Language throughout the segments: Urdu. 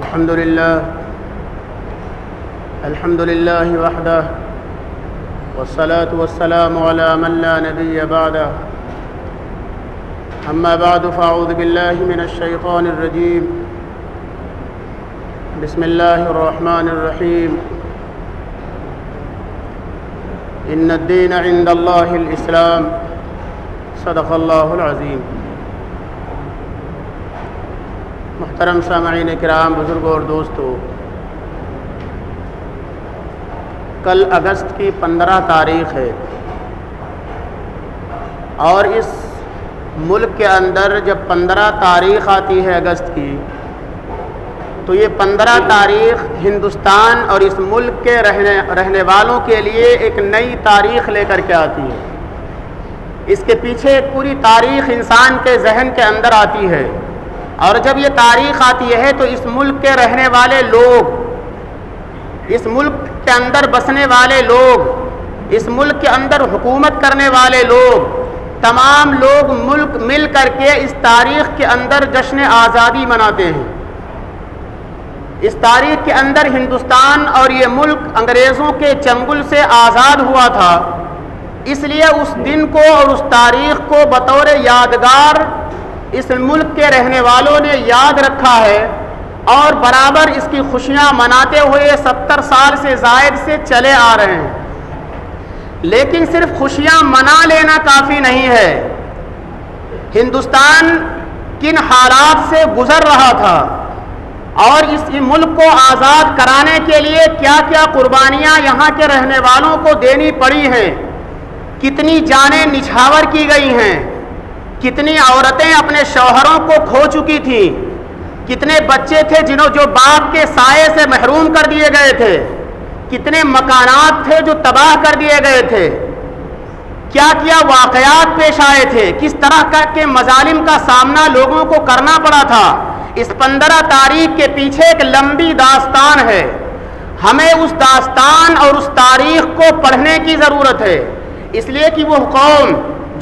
الحمد لله وحده والصلاة والسلام على من لا نبي بعده أما بعد فأعوذ بالله من الشيطان الرجيم بسم الله الرحمن الرحيم إن الدين عند الله الإسلام صدق الله العظيم۔ محترم سامعین کرام، بزرگوں اور دوستو، کل اگست کی 15 تاریخ ہے اور اس ملک کے اندر جب 15 تاریخ آتی ہے اگست کی، تو یہ 15 تاریخ ہندوستان اور اس ملک کے رہنے والوں کے لیے ایک نئی تاریخ لے کر کے آتی ہے۔ اس کے پیچھے ایک پوری تاریخ انسان کے ذہن کے اندر آتی ہے، اور جب یہ تاریخ آتی ہے تو اس ملک کے رہنے والے لوگ، اس ملک کے اندر بسنے والے لوگ، اس ملک کے اندر حکومت کرنے والے لوگ، تمام لوگ ملک مل کر کے اس تاریخ کے اندر جشن آزادی مناتے ہیں۔ اس تاریخ کے اندر ہندوستان اور یہ ملک انگریزوں کے چنگل سے آزاد ہوا تھا، اس لیے اس دن کو اور اس تاریخ کو بطور یادگار اس ملک کے رہنے والوں نے یاد رکھا ہے اور برابر اس کی خوشیاں مناتے ہوئے 70 سال سے زائد سے چلے آ رہے ہیں۔ لیکن صرف خوشیاں منا لینا کافی نہیں ہے۔ ہندوستان کن حالات سے گزر رہا تھا اور اس ملک کو آزاد کرانے کے لیے کیا کیا قربانیاں یہاں کے رہنے والوں کو دینی پڑی ہیں، کتنی جانیں نچھاور کی گئی ہیں، کتنی عورتیں اپنے شوہروں کو کھو چکی تھیں، کتنے بچے تھے جو باپ کے سائے سے محروم کر دیے گئے تھے، کتنے مکانات تھے جو تباہ کر دیے گئے تھے، کیا کیا واقعات پیش آئے تھے، کس طرح کے مظالم کا سامنا لوگوں کو کرنا پڑا تھا۔ اس 15 تاریخ کے پیچھے ایک لمبی داستان ہے۔ ہمیں اس داستان اور اس تاریخ کو پڑھنے کی ضرورت ہے، اس لیے کہ وہ قوم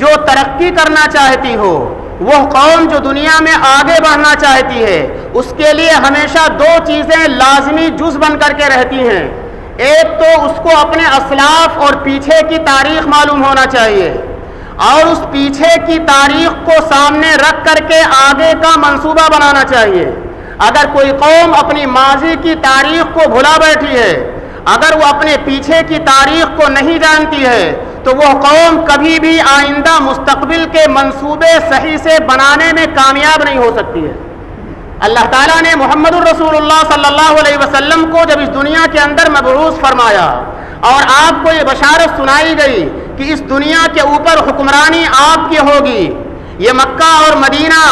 جو ترقی کرنا چاہتی ہو، وہ قوم جو دنیا میں آگے بڑھنا چاہتی ہے، اس کے لیے ہمیشہ دو چیزیں لازمی جز بن کر کے رہتی ہیں۔ ایک تو اس کو اپنے اسلاف اور پیچھے کی تاریخ معلوم ہونا چاہیے، اور اس پیچھے کی تاریخ کو سامنے رکھ کر کے آگے کا منصوبہ بنانا چاہیے۔ اگر کوئی قوم اپنی ماضی کی تاریخ کو بھلا بیٹھی ہے، اگر وہ اپنے پیچھے کی تاریخ کو نہیں جانتی ہے، تو وہ قوم کبھی بھی آئندہ مستقبل کے منصوبے صحیح سے بنانے میں کامیاب نہیں ہو سکتی ہے۔ اللہ تعالیٰ نے محمد الرسول اللہ صلی اللہ علیہ وسلم کو جب اس دنیا کے اندر مبعوث فرمایا اور آپ کو یہ بشارت سنائی گئی کہ اس دنیا کے اوپر حکمرانی آپ کی ہوگی، یہ مکہ اور مدینہ،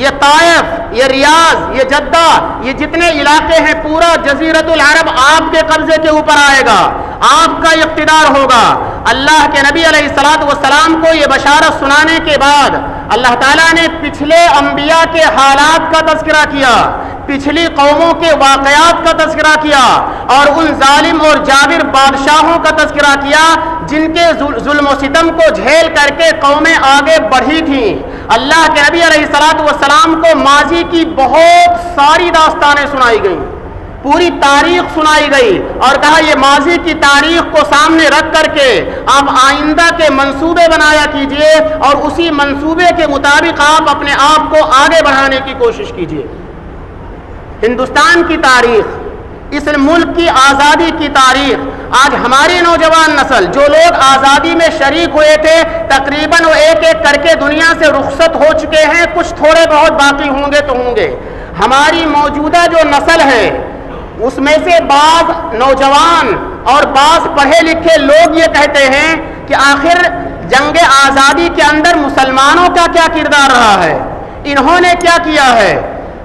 یہ طائف، یہ ریاض، یہ جدہ، یہ جتنے علاقے ہیں، پورا جزیرۃ العرب آپ کے قبضے کے اوپر آئے گا، آپ کا اقتدار ہوگا۔ اللہ کے نبی علیہ السلام کو یہ بشارت سنانے کے بعد اللہ تعالیٰ نے پچھلے انبیاء کے حالات کا تذکرہ کیا، پچھلی قوموں کے واقعات کا تذکرہ کیا، اور ان ظالم اور جابر بادشاہوں کا تذکرہ کیا جن کے ظلم و ستم کو جھیل کر کے قومیں آگے بڑھی تھیں۔ اللہ کے نبی علیہ السلام کو ماضی کی بہت ساری داستانیں سنائی گئیں، پوری تاریخ سنائی گئی، اور کہا یہ ماضی کی تاریخ کو سامنے رکھ کر کے آپ آئندہ کے منصوبے بنایا کیجئے، اور اسی منصوبے کے مطابق آپ اپنے آپ کو آگے بڑھانے کی کوشش کیجئے۔ ہندوستان کی تاریخ، اس ملک کی آزادی کی تاریخ، آج ہماری نوجوان نسل، جو لوگ آزادی میں شریک ہوئے تھے، تقریباً وہ ایک ایک کر کے دنیا سے رخصت ہو چکے ہیں، کچھ تھوڑے بہت باقی ہوں گے تو ہوں گے۔ ہماری موجودہ جو نسل ہے، اس میں سے بعض نوجوان اور بعض پڑھے لکھے لوگ یہ کہتے ہیں کہ آخر جنگ آزادی کے اندر مسلمانوں کا کیا کردار رہا ہے، انہوں نے کیا کیا ہے؟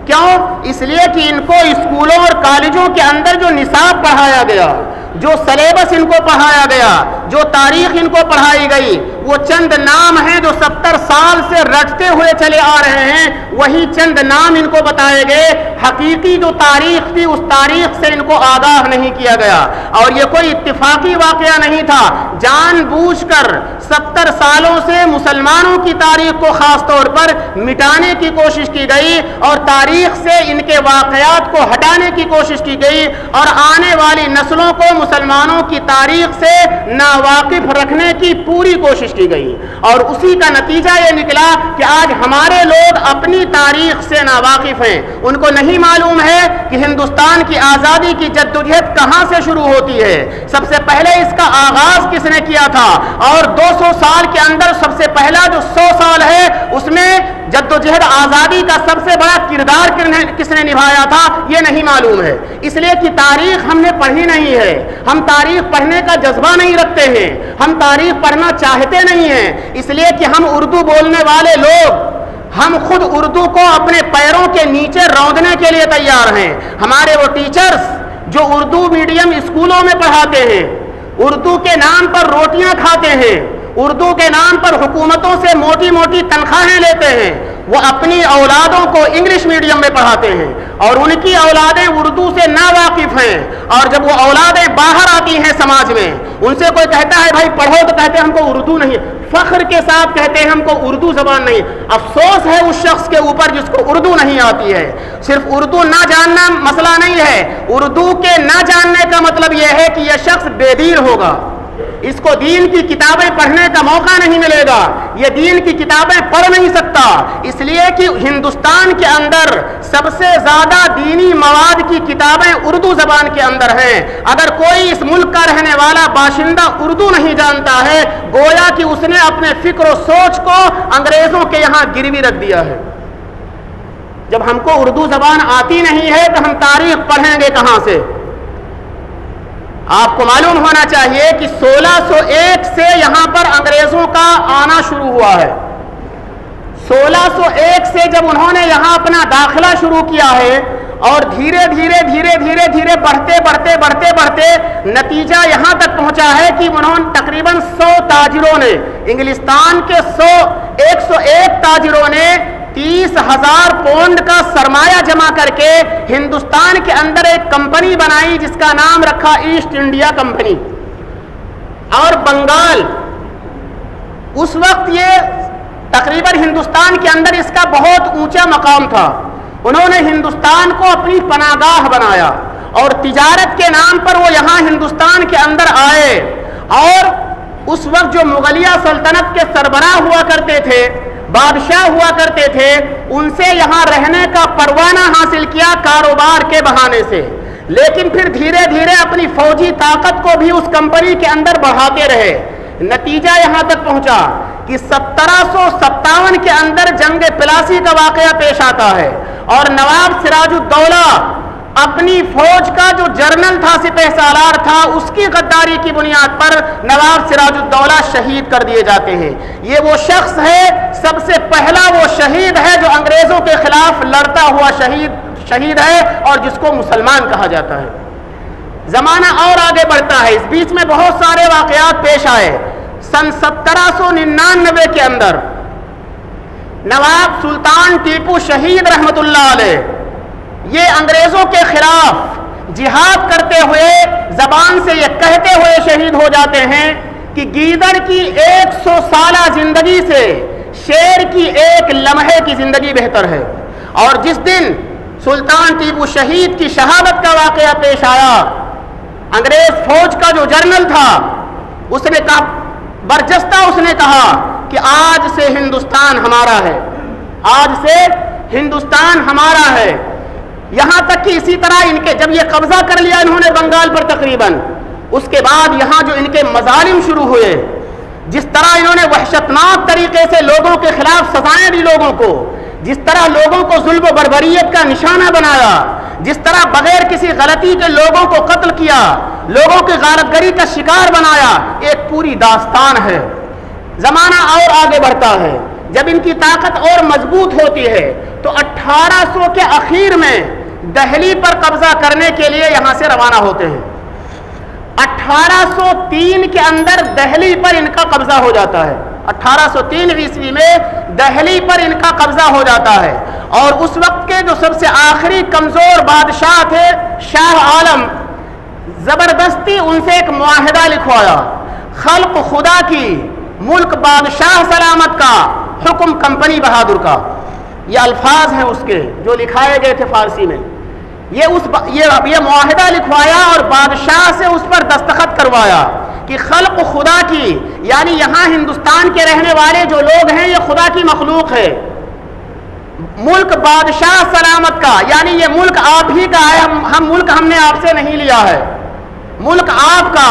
کیوں؟ اس لیے کہ ان کو اسکولوں اور کالجوں کے اندر جو نصاب پڑھایا گیا، جو سلیبس ان کو پڑھایا گیا، جو تاریخ ان کو پڑھائی گئی وہ چند نام ہیں جو 70 سال سے رٹتے ہوئے چلے آ رہے ہیں، وہی چند نام ان کو بتائے گئے، حقیقی جو تاریخ تھی اس تاریخ سے ان کو آگاہ نہیں کیا گیا۔ اور یہ کوئی اتفاقی واقعہ نہیں تھا، جان بوجھ کر 70 سالوں سے مسلمانوں کی تاریخ کو خاص طور پر مٹانے کی کوشش کی گئی اور تاریخ سے ان کے واقعات کو ہٹانے کی کوشش کی گئی اور آنے والی نسلوں کو مسلمانوں کی تاریخ سے ناواقف رکھنے کی پوری کوشش کی گئی، اور اسی کا نتیجہ یہ نکلا کہ آج ہمارے لوگ اپنی تاریخ سے ناواقف ہیں۔ ان کو نہیں معلوم ہے کہ ہندوستان کی آزادی کی جدوجہد کہاں سے شروع ہوتی ہے، سب سے پہلے اس کا آغاز کس نے کیا تھا، اور 200 سال کے اندر سب سے پہلا جو 100 سال ہے اس میں جدوجہد آزادی کا سب سے بڑا کردار کس نے نبھایا تھا، یہ نہیں معلوم ہے۔ اس لیے کہ تاریخ ہم نے پڑھی نہیں ہے، ہم تاریخ پڑھنے کا جذبہ نہیں رکھتے ہیں، ہم تاریخ پڑھنا چاہتے نہیں ہیں، اس لیے کہ ہم اردو بولنے والے لوگ ہم خود اردو کو اپنے پیروں کے نیچے روندنے کے لیے تیار ہیں۔ ہمارے وہ ٹیچرز جو اردو میڈیم اسکولوں میں پڑھاتے ہیں، اردو کے نام پر روٹیاں کھاتے ہیں، اردو کے نام پر حکومتوں سے موٹی موٹی تنخواہیں لیتے ہیں، وہ اپنی اولادوں کو انگلش میڈیم میں پڑھاتے ہیں اور ان کی اولادیں اردو سے ناواقف ہیں، اور جب وہ اولادیں باہر آتی ہیں سماج میں، ان سے کوئی کہتا ہے بھائی پڑھو تو کہتے ہیں ہم کو اردو نہیں، فخر کے ساتھ کہتے ہیں ہم کو اردو زبان نہیں۔ افسوس ہے اس شخص کے اوپر جس کو اردو نہیں آتی ہے۔ صرف اردو نہ جاننا مسئلہ نہیں ہے، اردو کے نہ جاننے کا مطلب یہ ہے کہ یہ شخص بے دین ہوگا، اس کو دین کی کتابیں پڑھنے کا موقع نہیں ملے گا، یہ دین کی کتابیں پڑھ نہیں سکتا، اس لیے کہ ہندوستان کے اندر سب سے زیادہ دینی مواد کی کتابیں اردو زبان کے اندر ہیں۔ اگر کوئی اس ملک کا رہنے والا باشندہ اردو نہیں جانتا ہے، گویا کہ اس نے اپنے فکر و سوچ کو انگریزوں کے یہاں گروی رکھ دیا ہے۔ جب ہم کو اردو زبان آتی نہیں ہے تو ہم تاریخ پڑھیں گے کہاں سے؟ آپ کو معلوم ہونا چاہیے کہ 1601 سے یہاں پر انگریزوں کا آنا شروع ہوا ہے۔ 1601 سے جب انہوں نے یہاں اپنا داخلہ شروع کیا ہے اور دھیرے دھیرے بڑھتے نتیجہ یہاں تک پہنچا ہے کہ انہوں نے تقریباً 100 تاجروں نے، انگلستان کے 101 تاجروں نے 30,000 پونڈ کا سرمایہ جمع کر کے ہندوستان کے اندر ایک کمپنی بنائی جس کا نام رکھا ایسٹ انڈیا کمپنی۔ اور بنگال اس وقت یہ تقریباً ہندوستان کے اندر اس کا بہت اونچا مقام تھا، انہوں نے ہندوستان کو اپنی پناہ گاہ بنایا اور تجارت کے نام پر وہ یہاں ہندوستان کے اندر آئے، اور اس وقت جو مغلیہ سلطنت کے سربراہ ہوا کرتے تھے، بادشاہ ہوا کرتے تھے، ان سے یہاں رہنے کا پروانہ حاصل کیا کاروبار کے بہانے سے، لیکن پھر دھیرے دھیرے اپنی فوجی طاقت کو بھی اس کمپنی کے اندر بڑھاتے رہے۔ نتیجہ یہاں تک پہنچا کہ 1757 کے اندر جنگ پلاسی کا واقعہ پیش آتا ہے اور نواب سراج الدولہ اپنی فوج کا جو جرنل تھا، سپہ سالار تھا، اس کی غداری کی بنیاد پر نواب سراج الدولہ شہید کر دیے جاتے ہیں۔ یہ وہ شخص ہے، سب سے پہلا وہ شہید ہے جو انگریزوں کے خلاف لڑتا ہوا شہید ہے اور جس کو مسلمان کہا جاتا ہے۔ زمانہ اور آگے بڑھتا ہے، اس بیچ میں بہت سارے واقعات پیش آئے۔ سن 1799 کے اندر نواب سلطان ٹیپو شہید رحمت اللہ علیہ یہ انگریزوں کے خلاف جہاد کرتے ہوئے زبان سے یہ کہتے ہوئے شہید ہو جاتے ہیں کہ گیدڑ کی 100 سالہ زندگی سے شیر کی ایک لمحے کی زندگی بہتر ہے۔ اور جس دن سلطان ٹیپو شہید کی شہادت کا واقعہ پیش آیا، انگریز فوج کا جو جنرل تھا اس نے کہا، برجستہ اس نے کہا کہ آج سے ہندوستان ہمارا ہے، آج سے ہندوستان ہمارا ہے۔ یہاں تک کہ اسی طرح ان کے جب یہ قبضہ کر لیا انہوں نے بنگال پر تقریباً، اس کے بعد یہاں جو ان کے مظالم شروع ہوئے، جس طرح انہوں نے وحشتناک طریقے سے لوگوں کے خلاف سزائیں دی لوگوں کو، جس طرح لوگوں کو ظلم و بربریت کا نشانہ بنایا، جس طرح بغیر کسی غلطی کے لوگوں کو قتل کیا، لوگوں کی غارتگری کا شکار بنایا، ایک پوری داستان ہے۔ زمانہ اور آگے بڑھتا ہے، جب ان کی طاقت اور مضبوط ہوتی ہے تو 1800 کے اخیر میں دہلی پر قبضہ کرنے کے لیے یہاں سے روانہ ہوتے ہیں۔ 1803 کے اندر دہلی پر ان کا قبضہ ہو جاتا ہے. 1803 عیسوی میں دہلی پر ان کا قبضہ ہو جاتا ہے. اور اس وقت کے جو سب سے آخری کمزور بادشاہ تھے شاہ عالم، زبردستی ان سے ایک معاہدہ لکھوایا، خلق خدا کی، ملک بادشاہ سلامت کا، حکم کمپنی بہادر کا. یہ الفاظ ہیں اس کے جو لکھائے گئے تھے فارسی میں. یہ معاہدہ لکھوایا اور بادشاہ سے اس پر دستخط کروایا کہ خلق خدا کی، یعنی یہاں ہندوستان کے رہنے والے جو لوگ ہیں یہ خدا کی مخلوق ہے. ملک بادشاہ سلامت کا، یعنی یہ ملک آپ ہی کا ہے، ہم نے آپ سے نہیں لیا ہے، ملک آپ کا.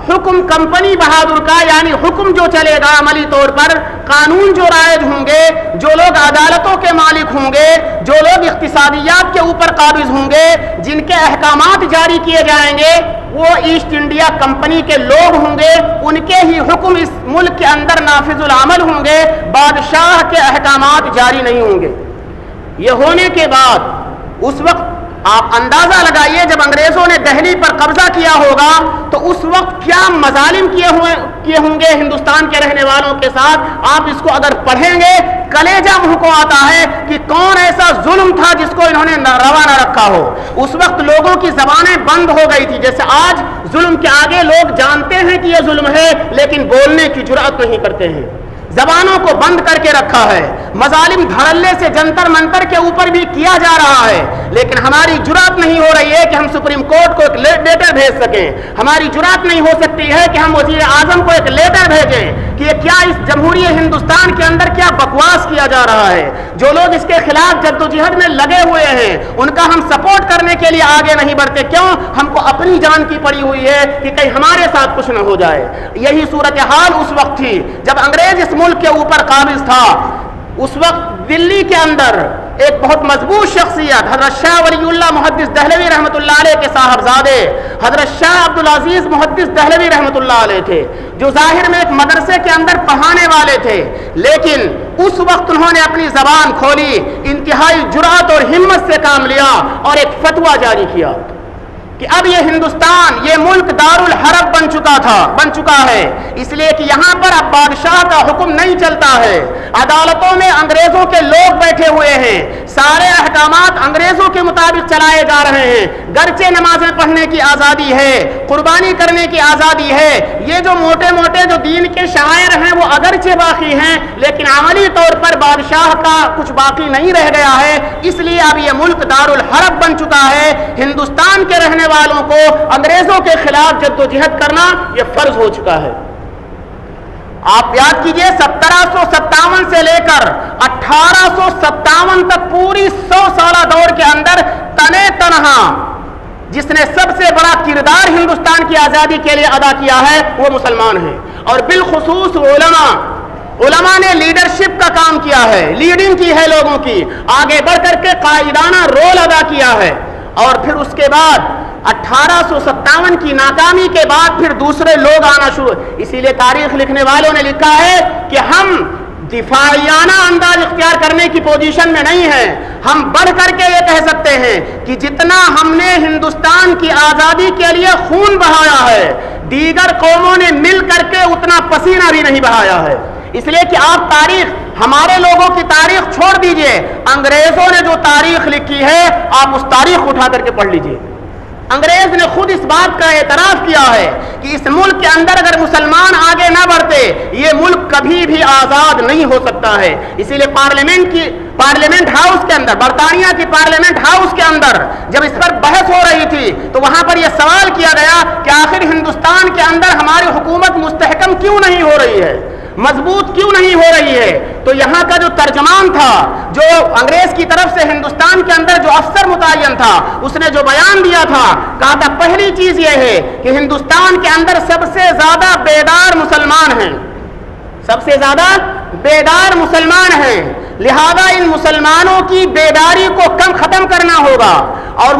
حکم کمپنی بہادر کا، یعنی حکم جو چلے گا عملی طور پر، قانون جو رائج ہوں گے، جو لوگ عدالتوں کے مالک ہوں گے، جو لوگ اقتصادیات کے اوپر قابض ہوں گے، جن کے احکامات جاری کیے جائیں گے، وہ ایسٹ انڈیا کمپنی کے لوگ ہوں گے. ان کے ہی حکم اس ملک کے اندر نافذ العمل ہوں گے، بادشاہ کے احکامات جاری نہیں ہوں گے. یہ ہونے کے بعد اس وقت آپ اندازہ لگائیے جب انگریزوں نے دہلی پر قبضہ کیا ہوگا تو اس وقت کیا مظالم کیے ہوں گے ہندوستان کے رہنے والوں کے ساتھ. آپ اس کو اگر پڑھیں گے کلیجہ منہ کو آتا ہے کہ کون ایسا ظلم تھا جس کو انہوں نے روا نہ رکھا ہو. اس وقت لوگوں کی زبانیں بند ہو گئی تھی. جیسے آج ظلم کے آگے لوگ جانتے ہیں کہ یہ ظلم ہے لیکن بولنے کی جرأت نہیں کرتے ہیں، زبانوں کو بند کر کے رکھا ہے. مظالم دھڑلے سے جنتر منتر کے اوپر بھی کیا جا رہا ہے، لیکن ہماری جرأت نہیں ہو رہی ہے کہ ہم سپریم کورٹ کو ایک لیٹر بھیج سکیں. ہماری جرأت نہیں ہو سکتی ہے کہ ہم وزیر اعظم کو ایک لیٹر بھیجیں کہ یہ کیا اس جمہوری ہندوستان کے اندر کیا بکواس کیا جا رہا ہے. جو لوگ اس کے خلاف جدوجہد میں لگے ہوئے ہیں ان کا ہم سپورٹ کرنے کے لیے آگے نہیں بڑھتے. کیوں؟ ہم کو اپنی جان کی پڑی ہوئی ہے کہ کہیں ہمارے ساتھ کچھ نہ ہو جائے. یہی صورتحال اس وقت تھی جب انگریز اس ملک کے اوپر قابض تھا. اس وقت دلی کے اندر ایک بہت مضبوط شخصیت حضرت شاہ ولی اللہ محدث دہلوی رحمۃ اللہ علیہ کے صاحبزادے حضرت شاہ عبدالعزیز محدث دہلوی رحمۃ اللہ علیہ تھے، جو ظاہر میں ایک مدرسے کے اندر پڑھانے والے تھے، لیکن اس وقت انہوں نے اپنی زبان کھولی، انتہائی جرأت اور ہمت سے کام لیا اور ایک فتویٰ جاری کیا کہ اب یہ ہندوستان، یہ ملک دارالحرب بن چکا ہے، اس لیے کہ یہاں پر اب بادشاہ کا حکم نہیں چلتا ہے. عدالتوں میں انگریزوں کے لوگ بیٹھے ہوئے ہیں، سارے احکامات انگریزوں کے مطابق چلائے جا رہے ہیں. گرچہ نمازیں پڑھنے کی آزادی ہے، قربانی کرنے کی آزادی ہے، یہ جو موٹے موٹے جو دین کے شعائر ہیں وہ اگرچہ باقی ہیں، لیکن عملی طور پر بادشاہ کا کچھ باقی نہیں رہ گیا ہے. اس لیے اب یہ ملک دارالحرب بن چکا ہے. ہندوستان کے رہنے والوں کو انگریزوں کے خلاف جدوجہد کرنا یہ فرض ہو چکا ہے. آپ یاد کیجئے 1757 سے لے کر 1857 تک پوری 100 سالہ دور کے اندر تنے تنہا جس نے سب سے بڑا کردار ہندوستان کی آزادی کے لیے ادا کیا ہے وہ مسلمان ہیں، اور بالخصوص علماء نے لیڈرشپ کا کام کیا ہے، لیڈنگ کی ہے، لوگوں کی آگے بڑھ کر کے قائدانہ رول ادا کیا ہے. اور پھر اس کے بعد 1857 کی ناکامی کے بعد پھر دوسرے لوگ آنا شروع. اسی لیے تاریخ لکھنے والوں نے لکھا ہے کہ ہم دفاعیانہ انداز اختیار کرنے کی پوزیشن میں نہیں ہیں. ہم بڑھ کر کے یہ کہہ سکتے ہیں کہ جتنا ہم نے ہندوستان کی آزادی کے لیے خون بہایا ہے، دیگر قوموں نے مل کر کے اتنا پسینہ بھی نہیں بہایا ہے. اس لیے کہ آپ تاریخ، ہمارے لوگوں کی تاریخ چھوڑ دیجئے، انگریزوں نے جو تاریخ لکھی ہے آپ اس تاریخ اٹھا کر کے پڑھ لیجئے. انگریز نے خود اس بات کا اعتراف کیا ہے کہ اس ملک کے اندر اگر مسلمان آگے نہ بڑھتے یہ ملک کبھی بھی آزاد نہیں ہو سکتا ہے. اسی لیے پارلیمنٹ ہاؤس کے اندر، برطانیہ کی پارلیمنٹ ہاؤس کے اندر جب اس پر بحث ہو رہی تھی تو وہاں پر یہ سوال کیا گیا کہ آخر ہندوستان کے اندر ہماری حکومت مستحکم کیوں نہیں ہو رہی ہے، مضبوط کیوں نہیں ہو رہی ہے. تو یہاں کا جو ترجمان تھا، جو انگریز کی طرف سے ہندوستان کے اندر جو افسر متعین تھا، اس نے جو بیان دیا تھا، کہا تھا پہلی چیز یہ ہے کہ ہندوستان کے اندر سب سے زیادہ بیدار مسلمان ہیں، سب سے زیادہ بیدار مسلمان ہیں، لہذا ان مسلمانوں کی بیداری کو ختم کرنا ہوگا، اور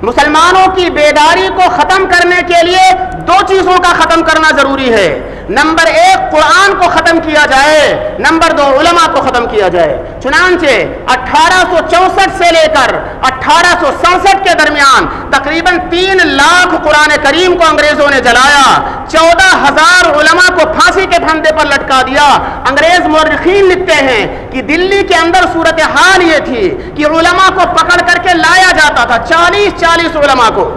مسلمانوں کی بیداری کو ختم کرنے کے لیے دو چیزوں کا ختم کرنا ضروری ہے. نمبر 1 قرآن کو ختم کیا جائے، نمبر 2 علماء کو ختم کیا جائے. چنانچہ 1864 سے لے کر 1867 کے درمیان تقریباً 3 لاکھ قرآن کریم کو انگریزوں نے جلایا، 14,000 علماء کو پھانسی کے پھندے پر لٹکا دیا۔ انگریز مورخین لکھتے ہیں کہ دلی کے اندر صورتحال یہ تھی کہ علماء کو پکڑ کر کے لایا جاتا تھا، 40 علماء کو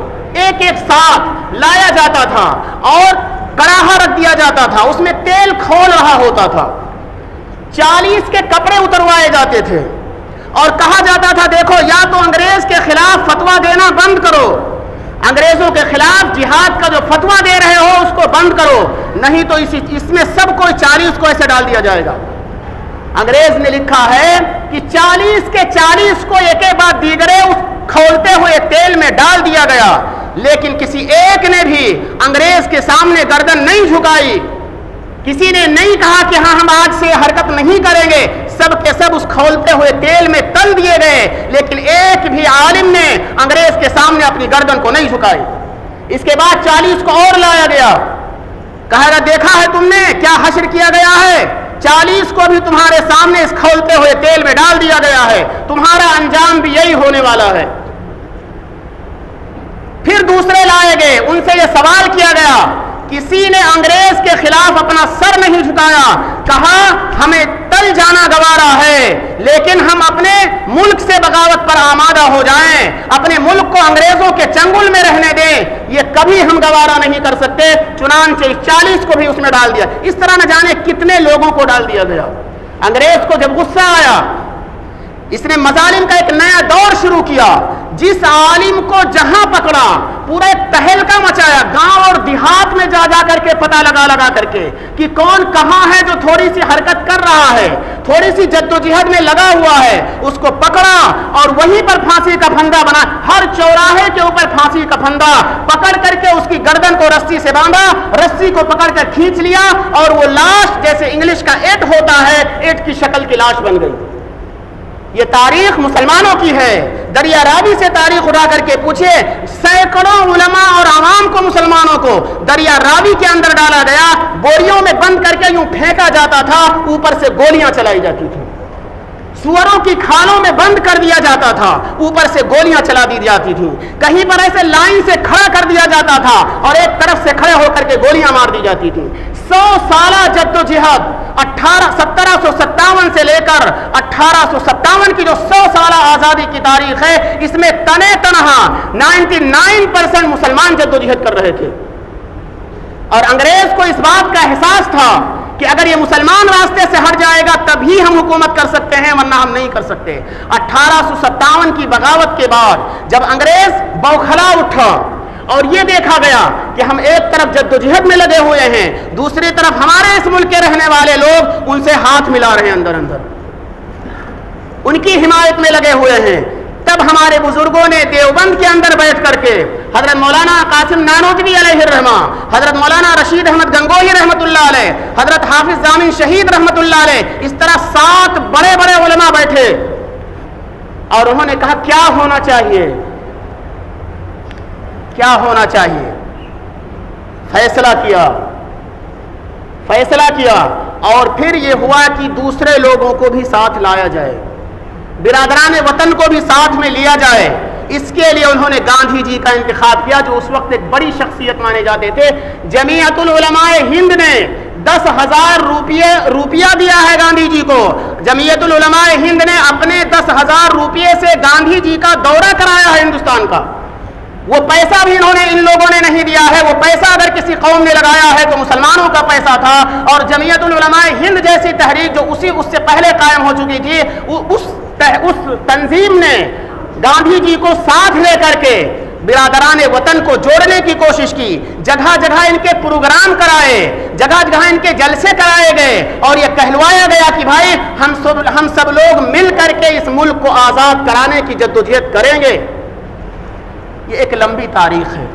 ایک ساتھ لایا جاتا تھا اور کڑاہا رکھ دیا جاتا تھا، اس میں تیل کھول رہا ہوتا تھا، 40 کے کپڑے اتروائے جاتے تھے اور کہا جاتا تھا دیکھو یا تو انگریز کے خلاف فتویٰ دینا بند کرو، انگریزوں کے خلاف جہاد کا جو فتویٰ دے رہے ہو اس کو بند کرو، نہیں تو اس میں سب کو 40 کو ایسے ڈال دیا جائے گا۔ انگریز نے لکھا ہے کہ 40 کے 40 کو ایک بعد دیگرے اس کھولتے ہوئے تیل میں ڈال دیا گیا، لیکن کسی ایک نے بھی انگریز کے سامنے گردن نہیں جھکائی، کسی نے نہیں کہا کہ ہاں ہم آج سے حرکت نہیں کریں گے، سب کے سب اس کھولتے ہوئے تیل میں تل دیے گئے، لیکن ایک بھی عالم نے انگریز کے سامنے اپنی گردن کو نہیں جھکائی۔ اس کے بعد 40 کو اور لایا گیا، کہا گیا دیکھا ہے تم نے کیا حشر کیا گیا ہے، 40 کو بھی تمہارے سامنے اس کھولتے ہوئے تیل میں ڈال دیا گیا ہے، تمہارا انجام بھی یہی ہونے والا ہے۔ پھر دوسرے لائے گئے، ان سے یہ سوال کیا گیا، کسی نے انگریز کے خلاف اپنا سر نہیں جھکایا، کہا ہمیں تل جانا گوارا ہے لیکن ہم اپنے ملک سے بغاوت پر آمادہ ہو جائیں، اپنے ملک کو انگریزوں کے چنگل میں رہنے دیں، یہ کبھی ہم گوارا نہیں کر سکتے، چنانچہ 40 کو بھی اس میں ڈال دیا۔ اس طرح نہ جانے کتنے لوگوں کو ڈال دیا گیا۔ انگریز کو جب غصہ آیا، اس نے مظالم کا ایک نیا دور شروع کیا، جس عالم کو جہاں پکڑا پورا ایک تہلکہ مچایا، گاؤں اور دیہات میں جا کر کے پتہ لگا کر کے کہ کون کہاں ہے جو تھوڑی سی حرکت کر رہا ہے، تھوڑی سی جدوجہد میں لگا ہوا ہے، اس کو پکڑا اور وہیں پر پھانسی کا پھندا بنا، ہر چوراہے کے اوپر پھانسی کا پھندا پکڑ کر کے اس کی گردن کو رسی سے باندھا، رسی کو پکڑ کر کھینچ لیا اور وہ لاش جیسے انگلش کا ایٹ ہوتا ہے، ایٹ کی شکل کی لاش بن گئی۔ یہ تاریخ مسلمانوں کی ہے، دریا راوی سے تاریخ اٹھا کر کے پوچھے، سینکڑوں علماء اور عوام کو مسلمانوں کو دریا راوی کے اندر ڈالا گیا، بوریوں میں بند کر کے یوں پھینکا جاتا تھا، اوپر سے گولیاں چلائی جاتی تھیں، سوروں کی کھالوں میں بند کر دیا جاتا تھا، اوپر سے گولیاں چلا دی جاتی تھیں، کہیں پر ایسے لائن سے کھڑا کر دیا جاتا تھا اور ایک طرف سے کھڑے ہو کر کے گولیاں مار دی جاتی تھیں۔ 100 سالہ جدوجہد 1757 سے لے کر 1857 کی جو 100 سالہ آزادی کی تاریخ ہے، اس میں تنے تنہا 99% مسلمان جدوجہد کر رہے تھے، اور انگریز کو اس بات کا احساس تھا کہ اگر یہ مسلمان راستے سے ہٹ جائے گا تبھی ہم حکومت کر سکتے ہیں، ورنہ ہم نہیں کر سکتے۔ 1857 کی بغاوت کے بعد جب انگریز بوکھلا اٹھا اور یہ دیکھا گیا کہ ہم ایک طرف جدوجہد میں لگے ہوئے ہیں، دوسری طرف ہمارے اس ملک کے رہنے والے لوگ ان سے ہاتھ ملا رہے ہیں، اندر ان کی حمایت میں لگے ہوئے ہیں، تب ہمارے بزرگوں نے دیوبند کے اندر بیٹھ کر کے حضرت مولانا قاسم نانوتوی علیہ الرحمہ، حضرت مولانا رشید احمد گنگوہی رحمۃ اللہ علیہ، حضرت حافظ ضامن شہید رحمۃ اللہ علیہ، اس طرح 7 بڑے بڑے علماء بیٹھے اور انہوں نے کہا کیا ہونا چاہیے، کیا ہونا چاہیے، فیصلہ کیا اور پھر یہ ہوا کہ دوسرے لوگوں کو بھی ساتھ لایا جائے، برادران وطن کو بھی ساتھ میں لیا جائے۔ اس کے لیے انہوں نے گاندھی جی کا انتخاب کیا، جو اس وقت ایک بڑی شخصیت مانے جاتے تھے۔ جمعیت العلماء ہند نے 10,000 روپیہ دیا ہے گاندھی جی کو، جمعیت العلماء ہند نے اپنے 10,000 روپیے سے گاندھی جی کا دورہ کرایا ہے ہندوستان کا۔ وہ پیسہ بھی ان لوگوں نے نہیں دیا ہے، وہ پیسہ اگر کسی قوم نے لگایا ہے تو مسلمانوں کا پیسہ تھا، اور جمعیت العلماء ہند جیسی تحریک جو اس سے پہلے قائم ہو چکی تھی، اس تنظیم نے گاندھی جی کو ساتھ لے کر کے برادران وطن کو جوڑنے کی کوشش کی، جگہ جگہ ان کے پروگرام کرائے، جگہ جگہ ان کے جلسے کرائے گئے اور یہ کہلوایا گیا کہ بھائی ہم سب لوگ مل کر کے اس ملک کو آزاد کرانے کی جدوجہد کریں گے۔ یہ ایک لمبی تاریخ ہے،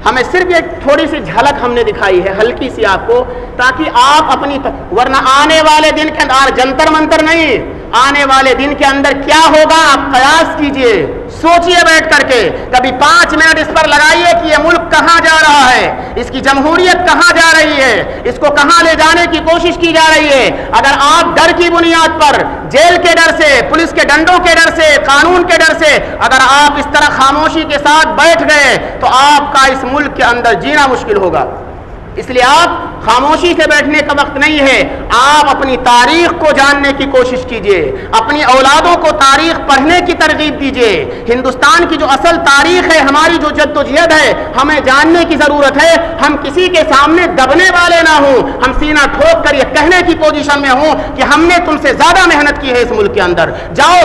ہمیں صرف ایک تھوڑی سی جھلک ہم نے دکھائی ہے، ہلکی سی آپ کو، تاکہ آپ ورنہ آنے والے دن کے اندر جنتر منتر نہیں، آنے والے دن کے اندر کیا ہوگا آپ قیاس کیجئے، سوچئے بیٹھ کر کے, کبھی 5 منٹ اس پر لگائیے کہ یہ ملک کہاں جا رہا ہے, اس کی جمہوریت کہاں جا رہی ہے, اس کو کہاں لے جانے کی کوشش کی جا رہی ہے. اگر آپ ڈر کی بنیاد پر, جیل کے ڈر سے, پولیس کے ڈنڈوں کے ڈر سے, قانون کے ڈر سے اگر آپ اس طرح خاموشی کے ساتھ بیٹھ گئے تو آپ کا اس ملک کے اندر جینا مشکل ہوگا. اس لیے آپ خاموشی سے بیٹھنے کا وقت نہیں ہے, آپ اپنی تاریخ کو جاننے کی کوشش کیجئے, اپنی اولادوں کو تاریخ پڑھنے کی ترغیب دیجئے. ہندوستان کی جو اصل تاریخ ہے, ہماری جو جدوجہد ہے, ہمیں جاننے کی ضرورت ہے. ہم کسی کے سامنے دبنے والے نہ ہوں, ہم سینہ ٹھوک کر یہ کہنے کی پوزیشن میں ہوں کہ ہم نے تم سے زیادہ محنت کی ہے اس ملک کے اندر. جاؤ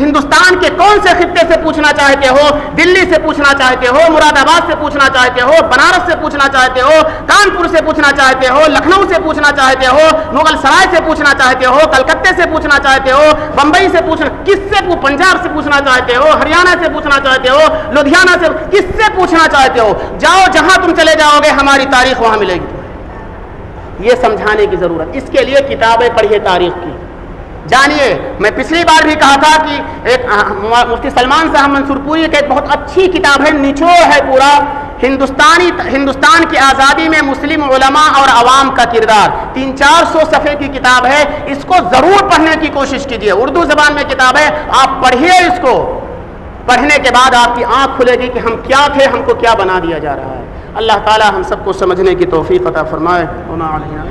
ہندوستان کے کون سے خطے سے پوچھنا چاہتے ہو, دلی سے پوچھنا چاہتے ہو, مراد آباد سے پوچھنا چاہتے ہو, بنارس سے پوچھنا چاہتے ہو, کانپور سے پوچھنا چاہتے ہو, لکھنؤ سے پوچھنا چاہتے ہو, مغل سرائے سے پوچھنا چاہتے ہو, کلکتے سے پوچھنا چاہتے ہو, بمبئی سے پوچھنا, کس سے پنجاب سے پوچھنا چاہتے ہو, ہریانہ سے پوچھنا چاہتے ہو, لدھیانہ سے, کس سے پوچھنا چاہتے ہو. جاؤ, جہاں تم چلے جاؤ گے ہماری تاریخ وہاں ملے گی. یہ سمجھانے کی ضرورت, اس کے لیے کتابیں پڑھیے تاریخ کی. جانیے, میں پچھلی بار بھی کہا تھا کہ ایک مفتی سلمان صاحب منصور پوری کی ایک بہت اچھی کتاب ہے, نچوڑ ہے پورا, ہندوستان کی آزادی میں مسلم علماء اور عوام کا کردار. 300-400 صفحے کی کتاب ہے, اس کو ضرور پڑھنے کی کوشش کیجیے. اردو زبان میں کتاب ہے, آپ پڑھیے اس کو. پڑھنے کے بعد آپ کی آنکھ کھلے گی کہ ہم کیا تھے, ہم کو کیا بنا دیا جا رہا ہے. اللہ تعالی ہم سب کو سمجھنے کی توفیق عطا فرمائے. وما علینا